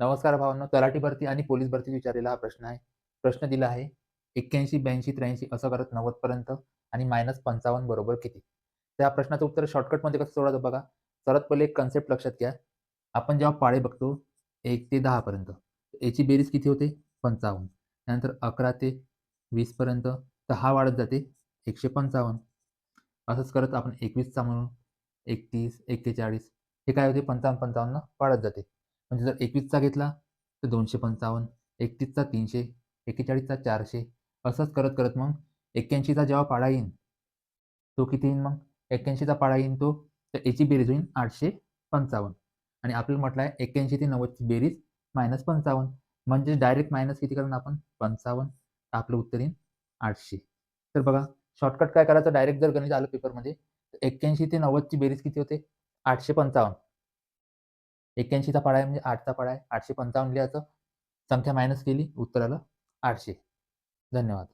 नमस्कार भावांनो, तलाठी भरती आणि पोलीस भरती विचारलेला हा प्रश्न आहे. प्रश्न दिला आहे 81, 82, 83 असं करत 90 पर्यंत आणि -55 बरोबर किती? त्या प्रश्नाचं उत्तर शॉर्टकटमध्ये कसं सोडवायचं बघा. सर्वात पहिले एक कन्सेप्ट लक्षात घ्या. आपण जेव्हा पाढे बघतो 1 ते 10 पर्यंत, याची बेरीज किती होते? 55. त्यानंतर 11 ते 20 पर्यंत, तर हा वाढत जाते 155. असंच करत आपण 21 चा म्हणू, 31, 41 हे काय होते 55-55 वाढत जाते. म्हणजे जर 21 चा घेतला तर 255, 31 चा 300, 41 चा 400 असंच करत मग 81 चा जेव्हा पाढा येईन, तो किती येईन मग? 81 चा पाढा येईन तो, तर याची बेरीज होईल 855 आणि आपल्याला म्हटलं आहे 81 ते 90 ची बेरीज -55 म्हणजे डायरेक्ट मायनस किती करणार आपण? 55 तर आपलं उत्तर येईल 800. तर बघा शॉर्टकट काय करायचं डायरेक्ट जर गणित आलं पेपरमध्ये, तर 81 ते 90 ची बेरीज किती होते? 855. 81 चा पाढा आहे म्हणजे 8 चा पाढा आहे. 855 लिहायचं. संख्या मायनस केली, उत्तर आलं 800. धन्यवाद.